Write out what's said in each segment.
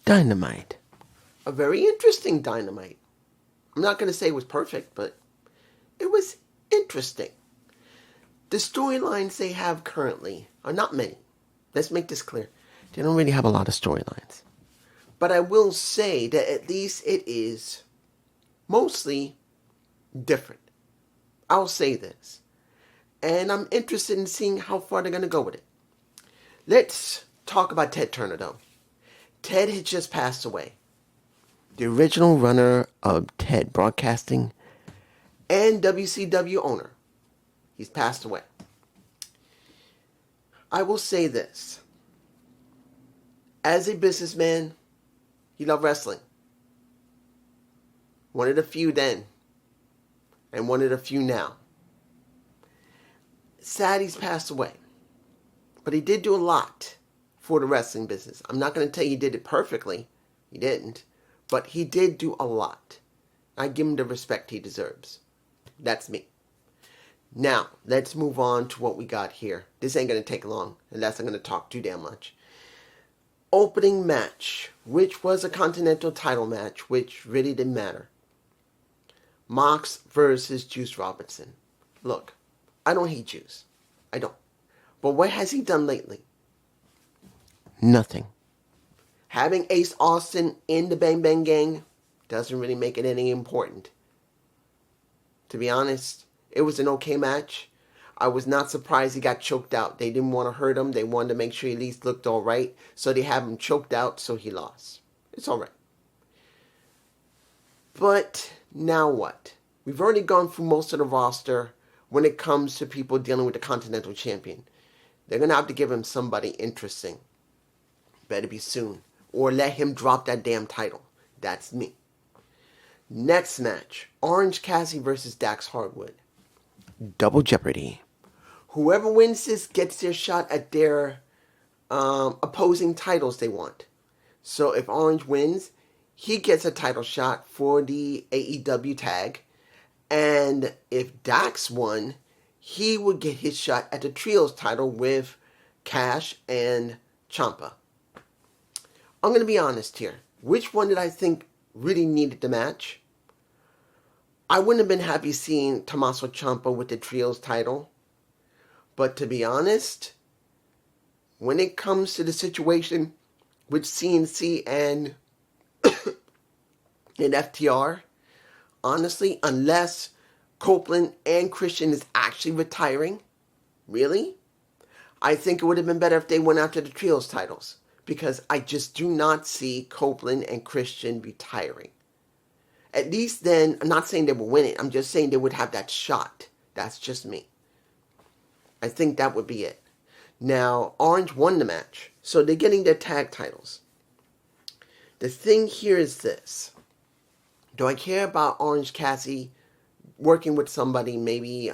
Dynamite. A very interesting Dynamite. I'm not going to say it was perfect, but it was interesting. The storylines they have currently are not many. Let's make this clear. They don't really have a lot of storylines. But I will say that at least it is mostly different. I'll say this. And I'm interested in seeing how far they're going to go with it. Let's talk about Ted Turner, though. Ted had just passed away. The original runner of Ted Broadcasting and WCW owner. He's passed away. I will say this. As a businessman, he loved wrestling. One of the few then, and one of the few now. Sad he's passed away. But he did do a lot for the wrestling business. I'm not going to tell you he did it perfectly. He didn't. But he did do a lot. I give him the respect he deserves. That's me. Now, let's move on to what we got here. This ain't going to take long, unless I'm going to talk too damn much. Opening match, which was a Continental title match, which really didn't matter. Mox versus Juice Robinson. Look, I don't hate Juice. I don't. But what has he done lately? Nothing. Having Ace Austin in the Bang Bang Gang doesn't really make it any important. To be honest, it was an okay match. I was not surprised he got choked out. They didn't want to hurt him. They wanted to make sure he at least looked all right. So they have him choked out, so he lost. It's all right. But now what? We've already gone through most of the roster when it comes to people dealing with the Continental Champion. They're going to have to give him somebody interesting. Better be soon. Or let him drop that damn title. That's me. Next match. Orange Cassidy versus Dax Hardwood. Double Jeopardy. Whoever wins this gets their shot at their opposing titles they want. So if Orange wins, he gets a title shot for the AEW tag. And if Dax won, he would get his shot at the Trios title with Cash and Ciampa. I'm going to be honest here. Which one did I think really needed the match? I wouldn't have been happy seeing Tommaso Ciampa with the Trios title. But to be honest, when it comes to the situation with CNC and FTR, honestly, unless Copeland and Christian is actually retiring, really, I think it would have been better if they went after the Trios titles. Because I just do not see Copeland and Christian retiring. At least then, I'm not saying they will win it. I'm just saying they would have that shot. That's just me. I think that would be it. Now, Orange won the match. So they're getting their tag titles. The thing here is this. Do I care about Orange Cassidy working with somebody maybe,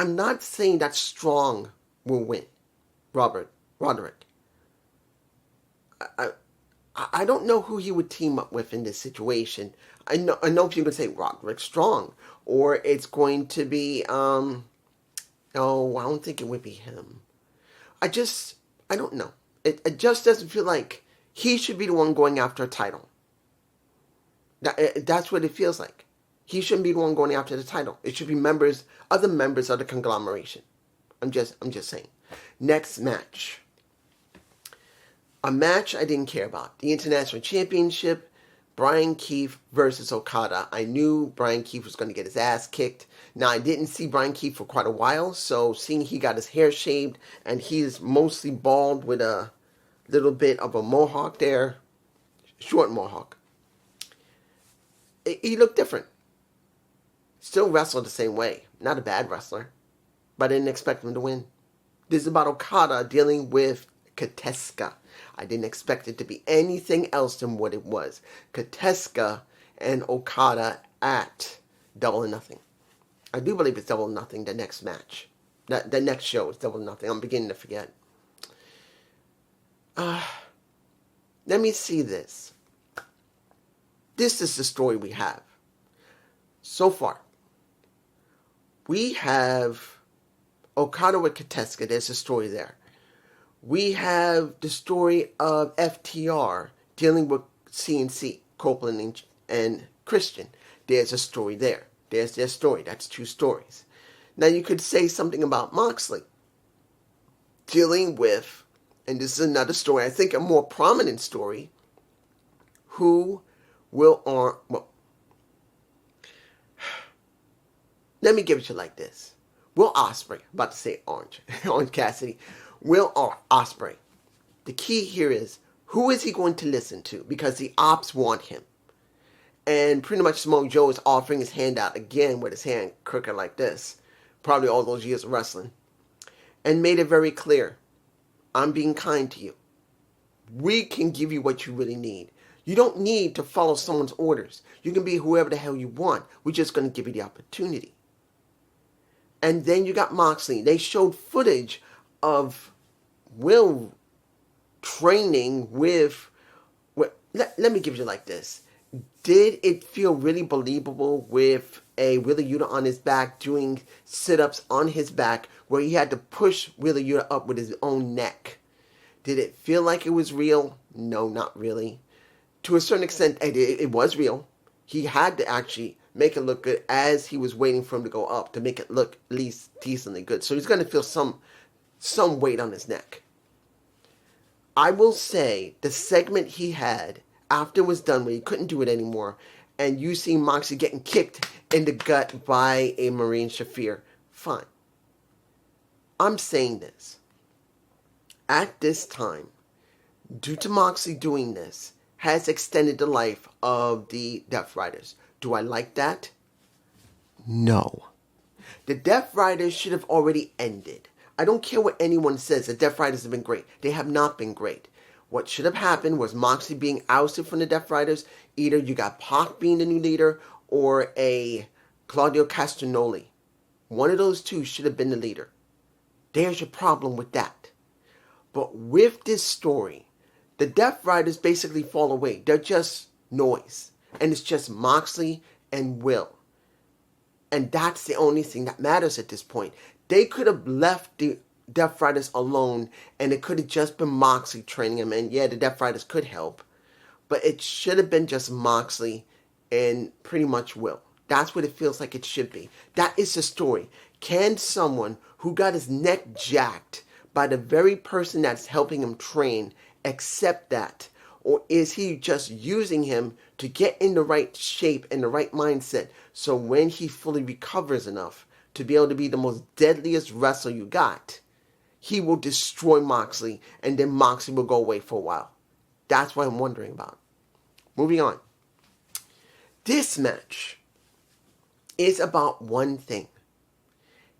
I'm not saying that Strong will win. Roderick. I don't know who he would team up with in this situation. I know people say Roderick Strong. Or it's going to be, I don't think it would be him. I don't know. It just doesn't feel like he should be the one going after a title. That's what it feels like. He shouldn't be the one going after the title. It should be other members of the conglomeration. I'm just saying. Next match. A match I didn't care about. The International Championship. Brian Keith versus Okada. I knew Brian Keith was going to get his ass kicked. Now, I didn't see Brian Keith for quite a while. So, seeing he got his hair shaved. And he's mostly bald with a little bit of a mohawk there. Short mohawk. He looked different. Still wrestled the same way. Not a bad wrestler. But I didn't expect him to win. This is about Okada dealing with Kateska. I didn't expect it to be anything else than what it was. Kateska and Okada at Double or Nothing. I do believe it's Double or Nothing, the next match. The next show is Double or Nothing. I'm beginning to forget. Let me see this. This is the story we have. So far. We have Okada with Kateska, there's a story there. We have the story of FTR dealing with CNC, Copeland and Christian. There's a story there. There's their story. That's 2 stories. Now you could say something about Moxley dealing with, and this is another story, I think a more prominent story, who will let me give it to you like this. Will Ospreay, about to say Orange Cassidy, Will Ospreay. The key here is, who is he going to listen to? Because the ops want him. And pretty much Samoa Joe is offering his hand out again with his hand crooked like this. Probably all those years of wrestling. And made it very clear, I'm being kind to you. We can give you what you really need. You don't need to follow someone's orders. You can be whoever the hell you want. We're just going to give you the opportunity. And then you got Moxley. They showed footage of Will training with let me give you like this. Did it feel really believable with a Wheeler Yuta on his back doing sit-ups on his back where he had to push Wheeler Yuta up with his own neck? Did it feel like it was real? No, not really. To a certain extent, it was real. He had to actually make it look good as he was waiting for him to go up to make it look at least decently good. So he's going to feel some weight on his neck. I will say the segment he had after it was done, when he couldn't do it anymore, and you see Moxley getting kicked in the gut by a Marine Shafir, fine. I'm saying this. At this time, due to Moxley doing this, has extended the life of the Death Riders. Do I like that? No. The Death Riders should have already ended. I don't care what anyone says. The Death Riders have been great. They have not been great. What should have happened was Moxley being ousted from the Death Riders. Either you got Pac being the new leader or a Claudio Castagnoli. One of those two should have been the leader. There's your problem with that. But with this story, the Death Riders basically fall away. They're just noise. And it's just Moxley and Will. And that's the only thing that matters at this point. They could have left the Death Riders alone, and it could have just been Moxley training him. And yeah, the Death Riders could help. But it should have been just Moxley and pretty much Will. That's what it feels like it should be. That is the story. Can someone who got his neck jacked by the very person that's helping him train accept that? Or is he just using him to get in the right shape and the right mindset so when he fully recovers enough to be able to be the most deadliest wrestler you got, he will destroy Moxley and then Moxley will go away for a while? That's what I'm wondering about. Moving on. This match is about one thing.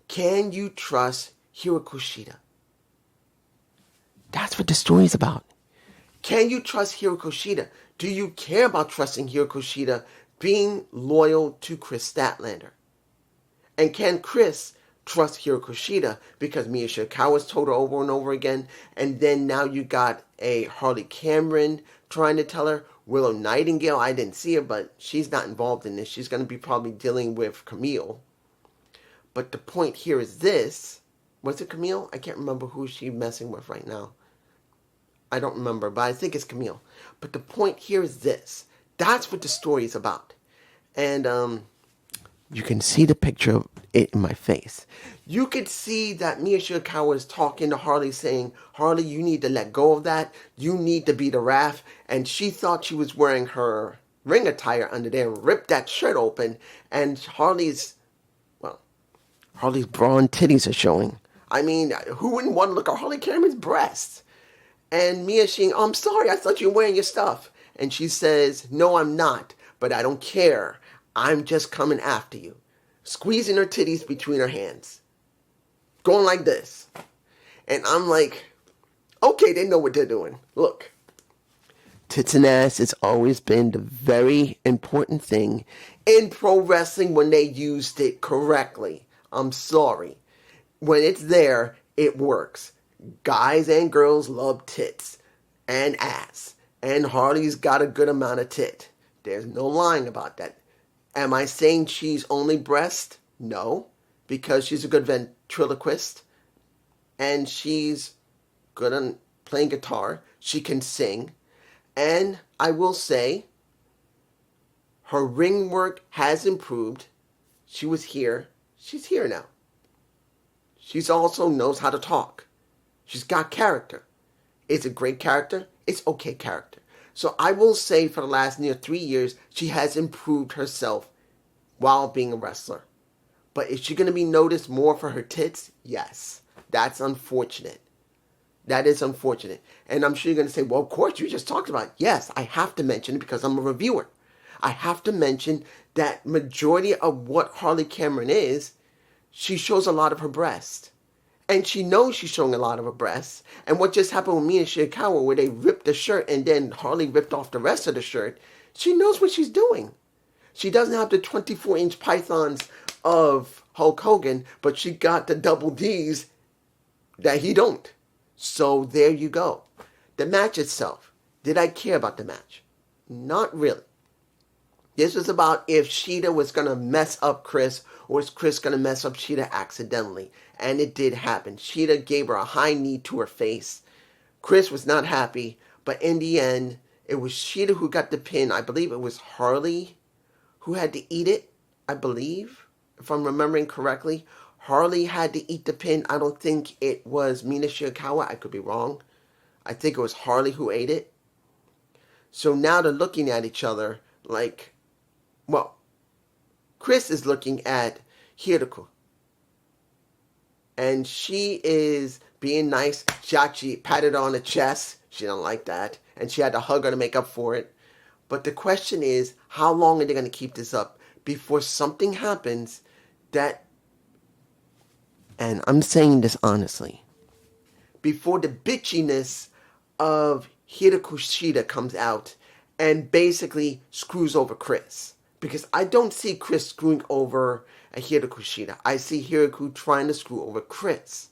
Can you trust Hiro Kushida? That's what the story is about. Can you trust Hiro Kushida? Do you care about trusting Hiro Kushida being loyal to Chris Statlander? And can Chris trust Hiro Kushida because Mia Shirakawa's told her over and over again, and then now you got a Harley Cameron trying to tell her, Willow Nightingale, I didn't see her, but she's not involved in this. She's going to be probably dealing with Camille. But the point here is this. Was it Camille? I can't remember who she's messing with right now. I don't remember, but I think it's Camille. But the point here is this. That's what the story is about. And you can see the picture of it in my face. You could see that Mia Shirakawa is talking to Harley saying, Harley, you need to let go of that. You need to be the Wrath. And she thought she was wearing her ring attire under there and ripped that shirt open. And Harley's bra and titties are showing. I mean, who wouldn't want to look at Harley Cameron's breasts? And Mia saying, I'm sorry, I thought you were wearing your stuff. And she says, no, I'm not, but I don't care. I'm just coming after you. Squeezing her titties between her hands. Going like this. And I'm like, okay, they know what they're doing. Look. Tits and ass has always been the very important thing in pro wrestling when they used it correctly. I'm sorry. When it's there, it works. Guys and girls love tits and ass. And Harley's got a good amount of tit. There's no lying about that. Am I saying she's only breast? No. Because she's a good ventriloquist. and she's good on playing guitar. She can sing. And I will say, her ring work has improved. She was here. She's here now. She's also knows how to talk. She's got character. It's a great character. It's okay character. So I will say for the last near 3 years, she has improved herself while being a wrestler. But is she going to be noticed more for her tits? Yes. That's unfortunate. That is unfortunate. And I'm sure you're going to say, well, of course, you just talked about it. Yes, I have to mention it because I'm a reviewer. I have to mention that majority of what Harley Cameron is, she shows a lot of her breast. And she knows she's showing a lot of her breasts. And what just happened with Mina Shirakawa, where they ripped the shirt and then Harley ripped off the rest of the shirt, she knows what she's doing. She doesn't have the 24-inch pythons of Hulk Hogan, but she got the double Ds that he don't. So there you go. The match itself. Did I care about the match? Not really. This was about if Sheeta was going to mess up Chris, or was Chris going to mess up Sheeta accidentally. And it did happen. Sheeta gave her a high knee to her face. Chris was not happy, but in the end, it was Sheeta who got the pin. I believe it was Harley who had to eat it, I believe, if I'm remembering correctly. Harley had to eat the pin. I don't think it was Mina Shirakawa. I could be wrong. I think it was Harley who ate it. So now they're looking at each other like, well, Chris is looking at Hiroko. And she is being nice. Chachi patted her on the chest. She don't like that. And she had to hug her to make up for it. But the question is, how long are they going to keep this up before something happens that, and I'm saying this honestly, before the bitchiness of Hiroko Shida comes out and basically screws over Chris. Because I don't see Chris screwing over a Hiroko Shida. I see Hiroko trying to screw over Chris.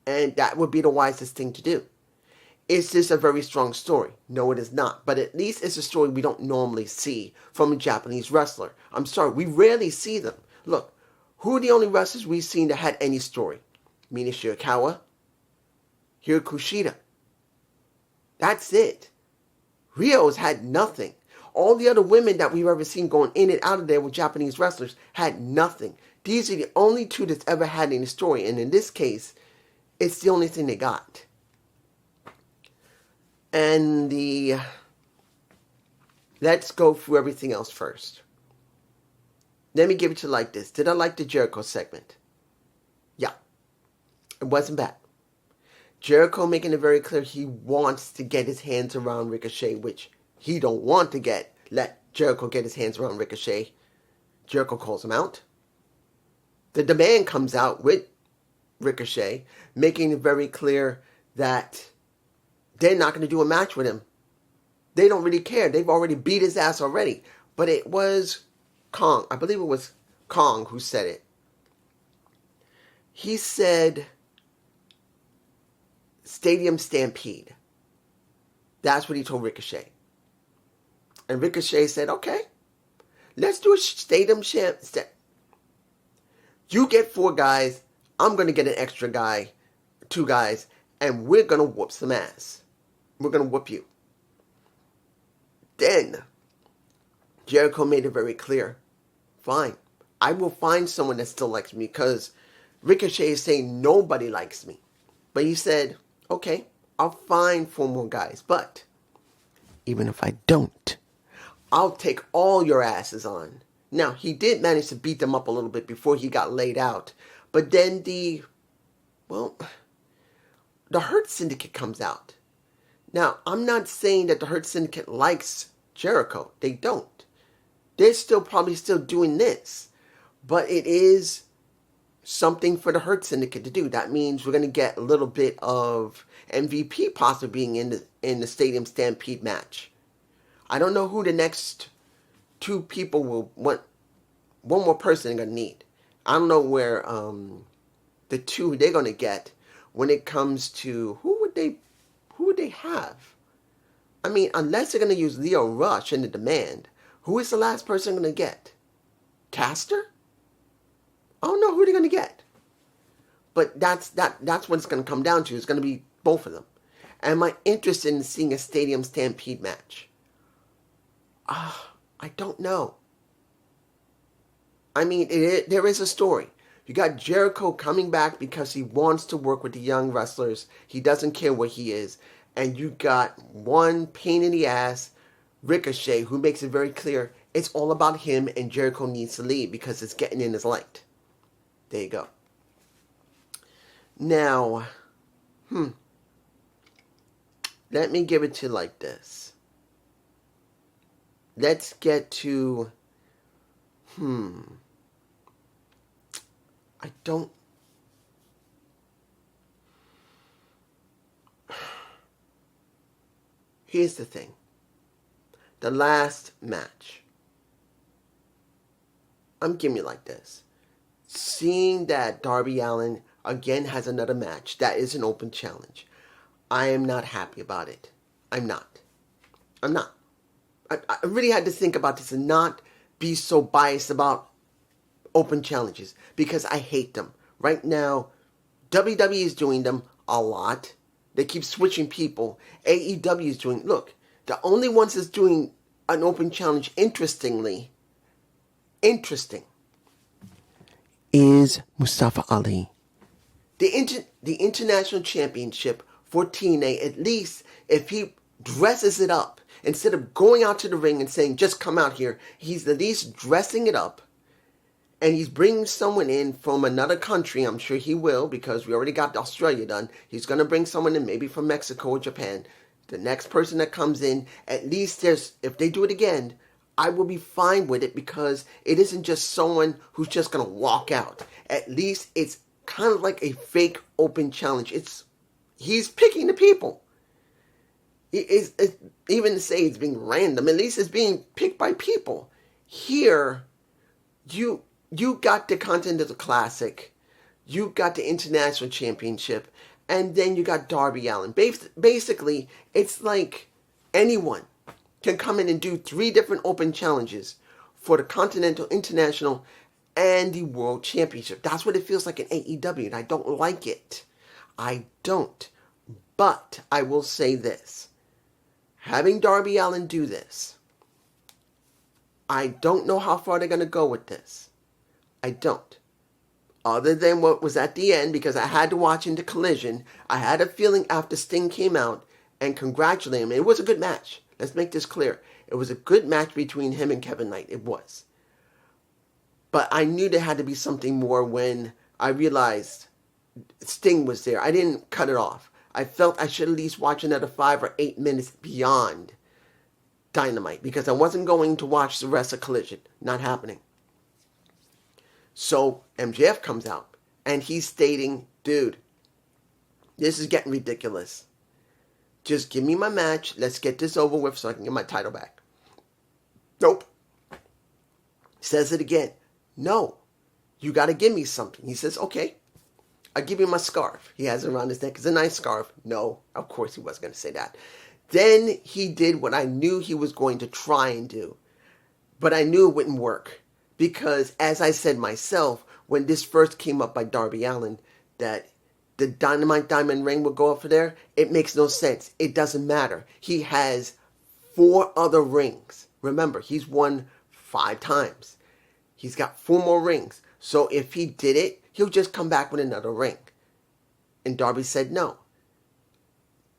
And that would be the wisest thing to do. Is this a very strong story? No, it is not. But at least it's a story we don't normally see from a Japanese wrestler. I'm sorry, we rarely see them. Look, who are the only wrestlers we've seen that had any story? Mina Shirakawa, Hiroko Shida. That's it. Rio's had nothing. All the other women that we've ever seen going in and out of there with Japanese wrestlers had nothing. These are the only two that's ever had any story. And in this case, it's the only thing they got. And let's go through everything else first. Let me give it to you like this. Did I like the Jericho segment? Yeah. It wasn't bad. Jericho making it very clear he wants to get his hands around Ricochet, which he don't want to let Jericho get his hands around Ricochet. Jericho calls him out. The demand comes out with Ricochet, making it very clear that they're not going to do a match with him. They don't really care. They've already beat his ass already. But it was Kong. I believe it was Kong who said it. He said, Stadium Stampede. That's what he told Ricochet. And Ricochet said, okay, let's do a Stadium Stampede. You get 4 guys. I'm going to get an extra guy, 2 guys, and we're going to whoop some ass. We're going to whoop you. Then, Jericho made it very clear. Fine. I will find someone that still likes me because Ricochet is saying nobody likes me. But he said, okay, I'll find 4 more guys. But even if I don't, I'll take all your asses on. Now, he did manage to beat them up a little bit before he got laid out. But then the Hurt Syndicate comes out. Now, I'm not saying that the Hurt Syndicate likes Jericho. They don't. They're probably still doing this. But it is something for the Hurt Syndicate to do. That means we're going to get a little bit of MVP possibly being in the Stadium Stampede match. I don't know who the next 2 people will want. One more person they're going to need. I don't know where the 2 they're going to get when it comes to who would they have? I mean, unless they're going to use Leo Rush in the demand, who is the last person going to get? Caster? I don't know who they're going to get. But that's what it's going to come down to. It's going to be both of them. Am I interested in seeing a Stadium Stampede match? I don't know. I mean, there is a story. You got Jericho coming back because he wants to work with the young wrestlers. He doesn't care what he is. And you got one pain in the ass, Ricochet, who makes it very clear it's all about him and Jericho needs to leave because it's getting in his light. There you go. Now, let me give it to you like this. Let's get to, I don't, here's the thing. The last match. I'm giving you like this. Seeing that Darby Allin again has another match that is an open challenge. I am not happy about it. I'm not. I really had to think about this and not be so biased about open challenges because I hate them. Right now, WWE is doing them a lot. They keep switching people. AEW is doing... Look, the only ones that's doing an open challenge interesting, is Mustafa Ali. The International Championship for TNA, at least if he dresses it up, instead of going out to the ring and saying, just come out here, he's at least dressing it up, and he's bringing someone in from another country. I'm sure he will, because we already got Australia done. He's going to bring someone in, maybe from Mexico or Japan. The next person that comes in, at least if they do it again, I will be fine with it because it isn't just someone who's just going to walk out. At least it's kind of like a fake open challenge. He's picking the people. Even to say it's being random, at least it's being picked by people. Here, you got the Continental Classic, you got the International Championship, and then you got Darby Allin. Basically, it's like anyone can come in and do 3 different open challenges for the Continental, International, and the World Championship. That's what it feels like in AEW, and I don't like it. I don't. But I will say this. Having Darby Allin do this, I don't know how far they're going to go with this. I don't. Other than what was at the end, because I had to watch into Collision, I had a feeling after Sting came out and congratulate him. It was a good match. Let's make this clear. It was a good match between him and Kevin Knight. It was. But I knew there had to be something more when I realized Sting was there. I didn't cut it off. I felt I should at least watch another 5 or 8 minutes beyond Dynamite because I wasn't going to watch the rest of Collision. Not happening. So MJF comes out and he's stating, dude, this is getting ridiculous. Just give me my match. Let's get this over with so I can get my title back. Nope. Says it again. No. You got to give me something. He says, okay. I'll give you my scarf. He has it around his neck. It's a nice scarf. No, of course he wasn't going to say that. Then he did what I knew he was going to try and do. But I knew it wouldn't work. Because, as I said myself, when this first came up by Darby Allin, that the Dynamite Diamond ring would go up for there, it makes no sense. It doesn't matter. He has 4 other rings. Remember, he's won 5 times. He's got 4 more rings. So if he did it, he'll just come back with another ring. And Darby said no.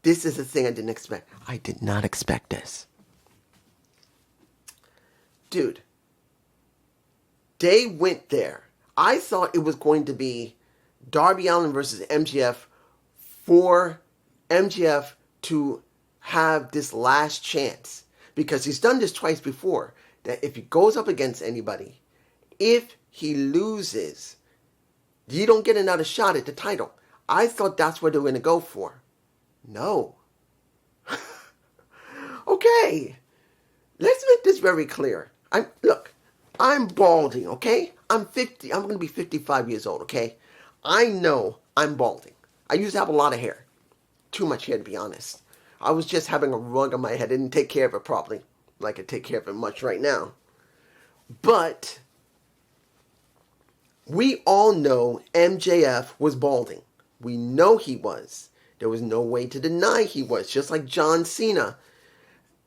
This is the thing I didn't expect. I did not expect this. Dude, they went there. I thought it was going to be Darby Allin versus MJF for MJF to have this last chance. Because he's done this twice before. That if he goes up against anybody, if he loses, you don't get another shot at the title. I thought that's what they were going to go for. No. Okay. Let's make this very clear. I'm balding, okay? I'm 50. I'm going to be 55 years old, okay? I know I'm balding. I used to have a lot of hair. Too much hair, to be honest. I was just having a rug on my head. I didn't take care of it properly. Like I take care of it much right now. But We all know MJF was balding. We know he was. There was no way to deny he was, just like John Cena.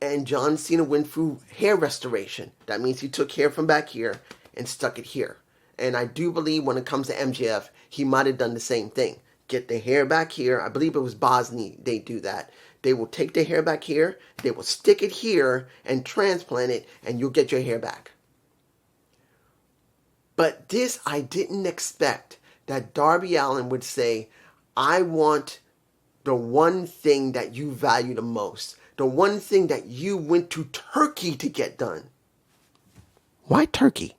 And John Cena went through hair restoration. That means he took hair from back here and stuck it here. And I do believe when it comes to MJF, he might have done the same thing. Get the hair back here. I believe it was Bosnia they do that. They will take the hair back here, they will stick it here and transplant it, and you'll get your hair back. But this, I didn't expect that Darby Allin would say, I want the one thing that you value the most. The one thing that you went to Turkey to get done. Why Turkey?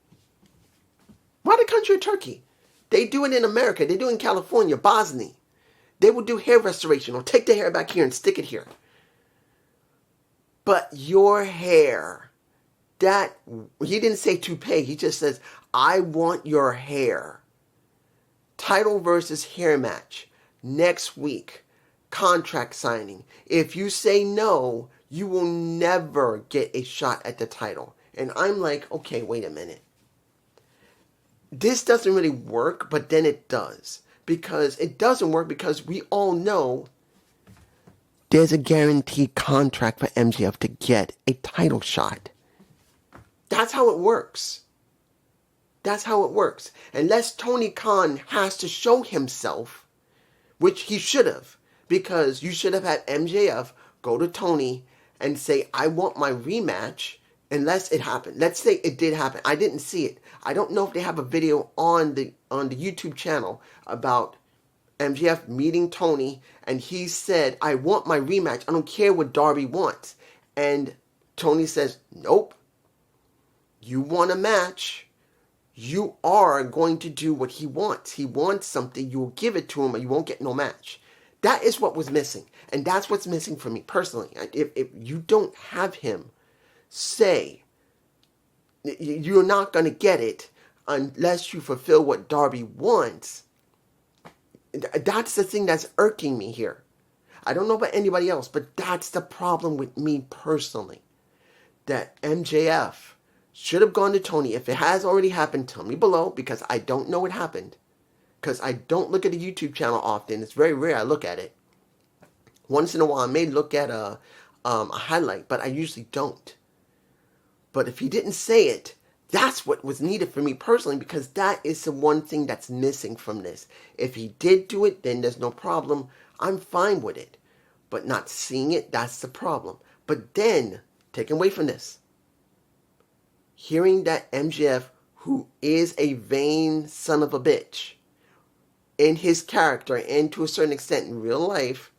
Why the country of Turkey? They do it in America. They do it in California, Bosnia. They will do hair restoration or take the hair back here and stick it here. But your hair, that, he didn't say toupee. He just says, I want your hair. Title versus hair match next week. Contract signing. If you say no, you will never get a shot at the title. And I'm like, okay, wait a minute. This doesn't really work, but then it does. Because it doesn't work because we all know there's a guaranteed contract for MJF to get a title shot. That's how it works. That's how it works. Unless Tony Khan has to show himself, which he should have, because you should have had MJF go to Tony and say, I want my rematch, unless it happened. Let's say it did happen. I didn't see it. I don't know if they have a video on the YouTube channel about MJF meeting Tony, and he said, I want my rematch. I don't care what Darby wants. And Tony says, nope. You want a match. You are going to do what he wants. He wants something. You will give it to him, or you won't get no match. That is what was missing. And that's what's missing for me personally. If you don't have him say, you're not going to get it unless you fulfill what Darby wants, that's the thing that's irking me here. I don't know about anybody else, but that's the problem with me personally. That MJF should have gone to Tony. If it has already happened, tell me below, because I don't know what happened. Because I don't look at the YouTube channel often. It's very rare I look at it. Once in a while I may look at a highlight, but I usually don't. But if he didn't say it, that's what was needed for me personally, because that is the one thing that's missing from this. If he did do it, then there's no problem. I'm fine with it. But not seeing it, that's the problem. But then, taken away from this, hearing that MJF, who is a vain son of a bitch, in his character and to a certain extent in real life,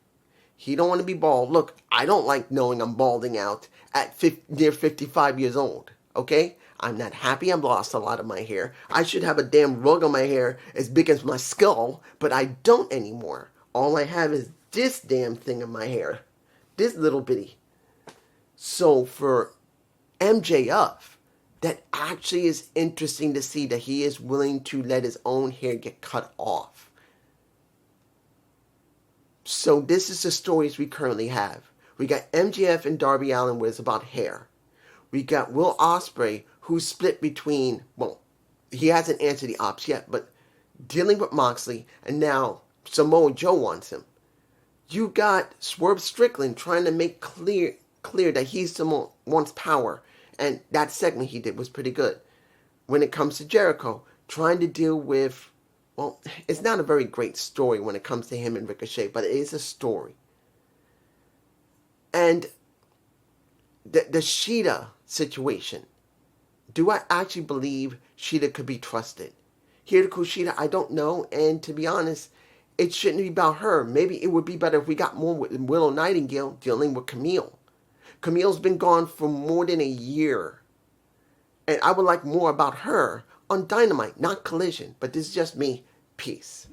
he don't want to be bald. Look, I don't like knowing I'm balding out at near 55 years old, okay? I'm not happy I've lost a lot of my hair. I should have a damn rug on my hair as big as my skull, but I don't anymore. All I have is this damn thing in my hair. This little bitty. So for MJF, that actually is interesting to see that he is willing to let his own hair get cut off. So this is the stories we currently have. We got MJF and Darby Allin where it's about hair. We got Will Ospreay who's split between, well, he hasn't answered the ops yet, but dealing with Moxley, and now Samoa Joe wants him. You got Swerve Strickland trying to make clear that he's someone wants power, and that segment he did was pretty good. When it comes to Jericho, trying to deal with, well, it's not a very great story when it comes to him and Ricochet, but it is a story. And the Sheeta situation. Do I actually believe Sheeta could be trusted? Here to Kushida, I don't know, and to be honest, it shouldn't be about her. Maybe it would be better if we got more with Willow Nightingale dealing with Camille. Camille's been gone for more than a year. And I would like more about her on Dynamite, not Collision. But this is just me. Peace.